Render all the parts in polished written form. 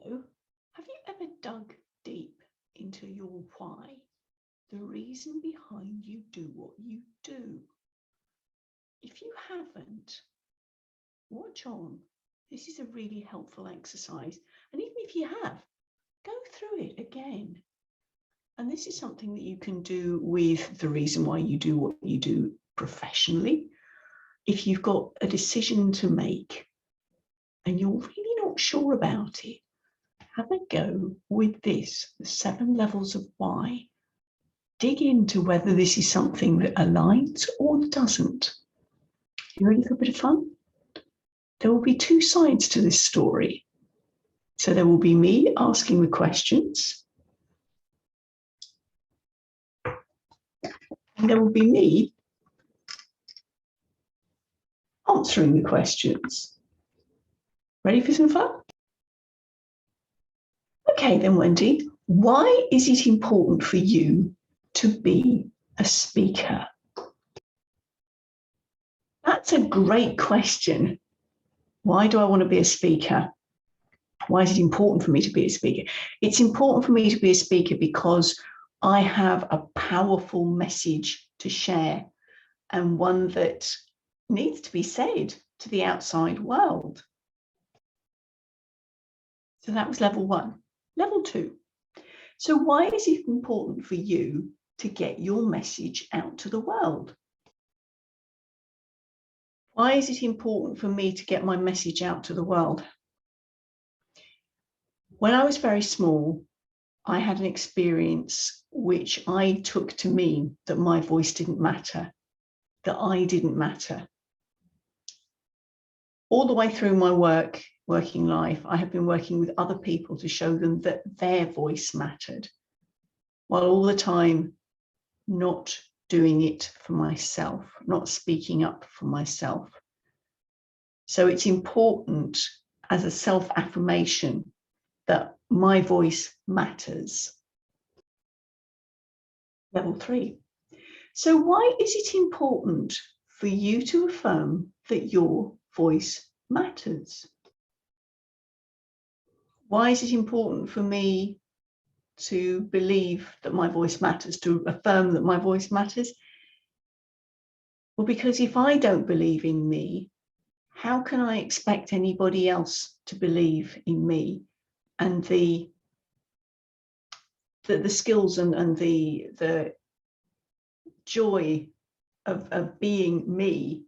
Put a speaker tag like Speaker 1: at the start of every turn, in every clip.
Speaker 1: So, have you ever dug deep into your why? The reason behind you do what you do? If you haven't, watch on. This is a really helpful exercise. And even if you have, go through it again. And this is something that you can do with the reason why you do what you do professionally. If you've got a decision to make and you're really not sure about it, have a go with this, the 7 levels of why. Dig into whether this is something that aligns or doesn't. You ready for a bit of fun? There will be 2 sides to this story. So there will be me asking the questions, and there will be me answering the questions. Ready for some fun? Okay then, Wendy, why is it important for you to be a speaker? That's a great question. Why do I want to be a speaker? Why is it important for me to be a speaker? It's important for me to be a speaker because I have a powerful message to share, and one that needs to be said to the outside world. So that was level 1. Level 2. So why is it important for you to get your message out to the world? Why is it important for me to get my message out to the world? When I was very small, I had an experience which I took to mean that my voice didn't matter, that I didn't matter. All the way through my working life, I have been working with other people to show them that their voice mattered, while all the time not doing it for myself, not speaking up for myself. So it's important as a self-affirmation that my voice matters. Level 3. So why is it important for you to affirm that your voice matters? Why is it important for me to believe that my voice matters, to affirm that my voice matters? Well, because if I don't believe in me, how can I expect anybody else to believe in me and the skills and the joy of being me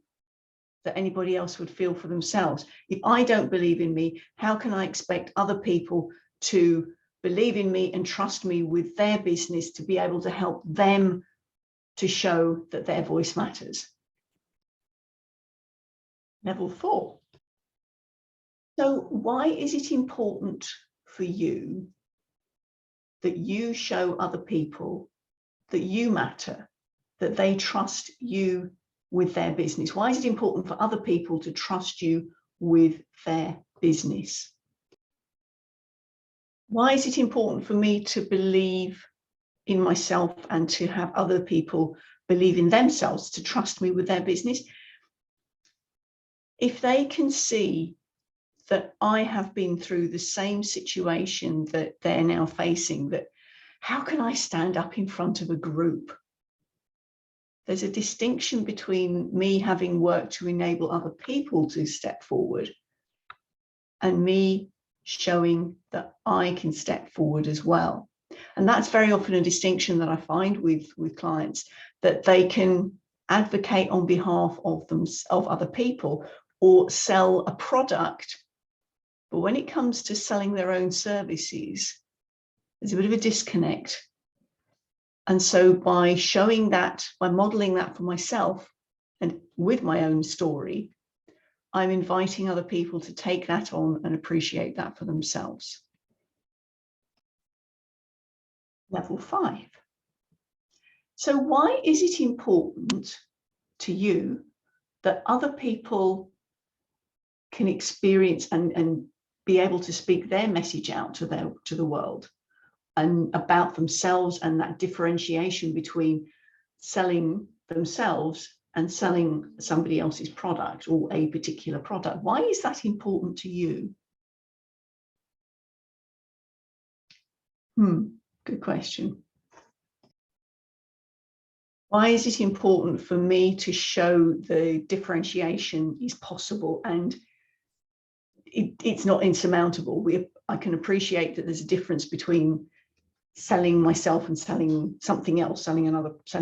Speaker 1: that anybody else would feel for themselves? If I don't believe in me, how can I expect other people to believe in me and trust me with their business to be able to help them to show that their voice matters? Level 4. So why is it important for you that you show other people that you matter, that they trust you with their business? Why is it important for other people to trust you with their business? Why is it important for me to believe in myself and to have other people believe in themselves, to trust me with their business? If they can see that I have been through the same situation that they're now facing, that how can I stand up in front of a group? There's a distinction between me having worked to enable other people to step forward and me showing that I can step forward as well. And that's very often a distinction that I find with clients, that they can advocate on behalf of other people, or sell a product. But when it comes to selling their own services, there's a bit of a disconnect. And so by showing that, by modeling that for myself and with my own story, I'm inviting other people to take that on and appreciate that for themselves. Level 5. So why is it important to you that other people can experience and be able to speak their message out to the world and about themselves, and that differentiation between selling themselves and selling somebody else's product or a particular product? Why is that important to you? Good question. Why is it important for me to show the differentiation is possible and it's not insurmountable? I can appreciate that there's a difference between selling myself and selling something else, selling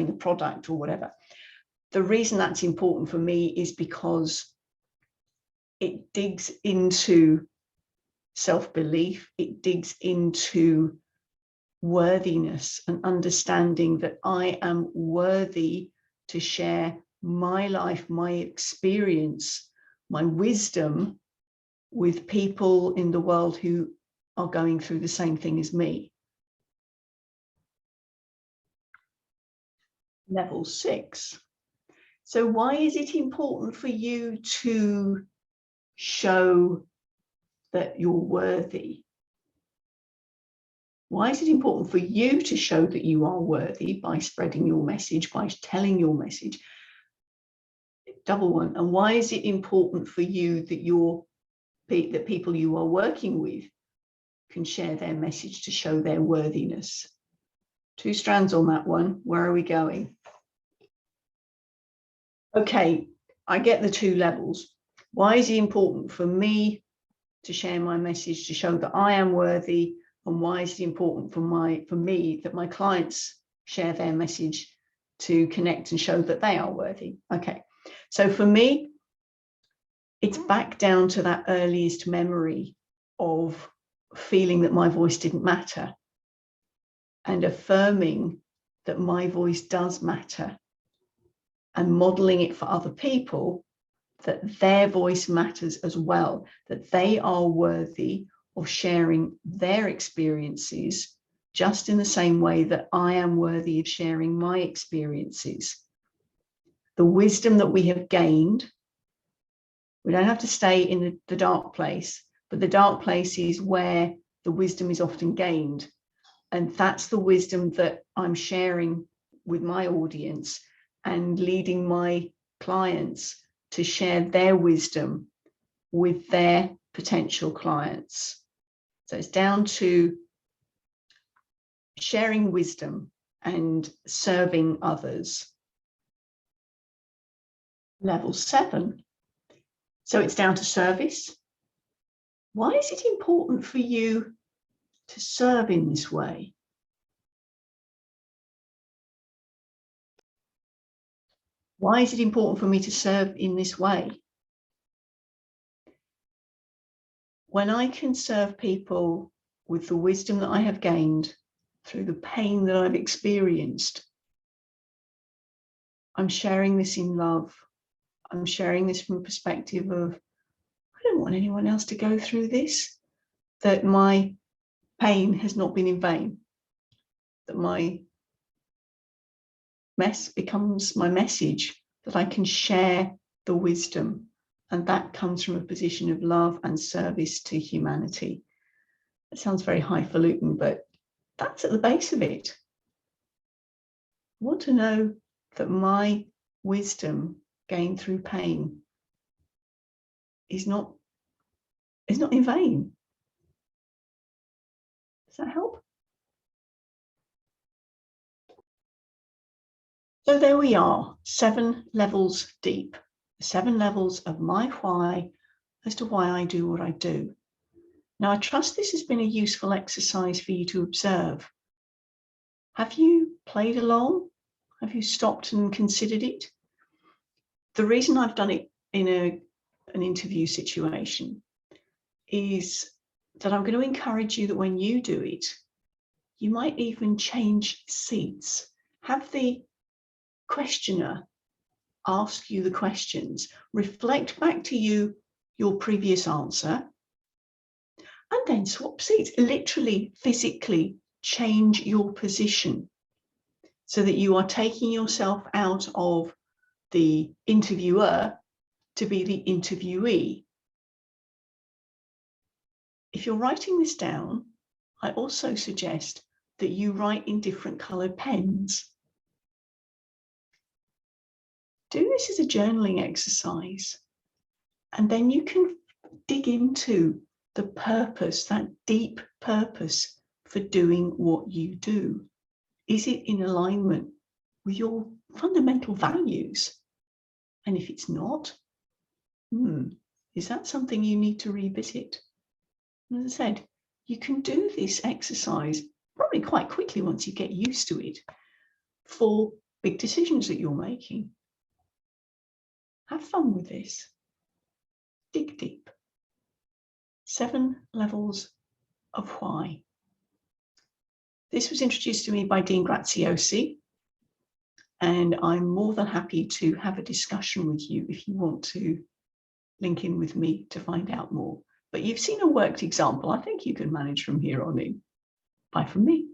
Speaker 1: a product or whatever. The reason that's important for me is because it digs into self-belief, it digs into worthiness and understanding that I am worthy to share my life, my experience, my wisdom with people in the world who are going through the same thing as me. Level 6. So why is it important for you to show that you're worthy? Why is it important for you to show that you are worthy by spreading your message, by telling your message? Double one. And why is it important for you that people you are working with can share their message to show their worthiness? 2 strands on that one. Where are we going? Okay, I get the 2 levels. Why is it important for me to share my message to show that I am worthy? And why is it important for me that my clients share their message to connect and show that they are worthy? Okay, so for me, it's back down to that earliest memory of feeling that my voice didn't matter and affirming that my voice does matter and modeling it for other people, that their voice matters as well, that they are worthy of sharing their experiences just in the same way that I am worthy of sharing my experiences. The wisdom that we have gained, we don't have to stay in the dark place, but the dark place is where the wisdom is often gained. And that's the wisdom that I'm sharing with my audience and leading my clients to share their wisdom with their potential clients. So it's down to sharing wisdom and serving others. Level 7. So it's down to service. Why is it important for you to serve in this way? Why is it important for me to serve in this way? When I can serve people with the wisdom that I have gained through the pain that I've experienced, I'm sharing this in love. I'm sharing this from a perspective of, I don't want anyone else to go through this, that my pain has not been in vain, that my mess becomes my message, that I can share the wisdom. And that comes from a position of love and service to humanity. It sounds very highfalutin, but that's at the base of it. I want to know that my wisdom gained through pain is not in vain. Does that help? So there we are, 7 levels deep, 7 levels of my why as to why I do what I do. Now, I trust this has been a useful exercise for you to observe. Have you played along? Have you stopped and considered it? The reason I've done it in an interview situation is that I'm going to encourage you that when you do it, you might even change seats. Have the questioner ask you the questions, reflect back to you your previous answer, and then swap seats. Literally, physically change your position so that you are taking yourself out of the interviewer to be the interviewee. If you're writing this down, I also suggest that you write in different coloured pens. Do this as a journaling exercise, and then you can dig into the purpose, that deep purpose for doing what you do? Is it in alignment with your fundamental values? And if it's not, is that something you need to revisit? And as I said, you can do this exercise probably quite quickly once you get used to it for big decisions that you're making. Have fun with this. Dig deep. 7 levels of why. This was introduced to me by Dean Graziosi, and I'm more than happy to have a discussion with you if you want to link in with me to find out more. But you've seen a worked example. I think you can manage from here on in. Bye from me.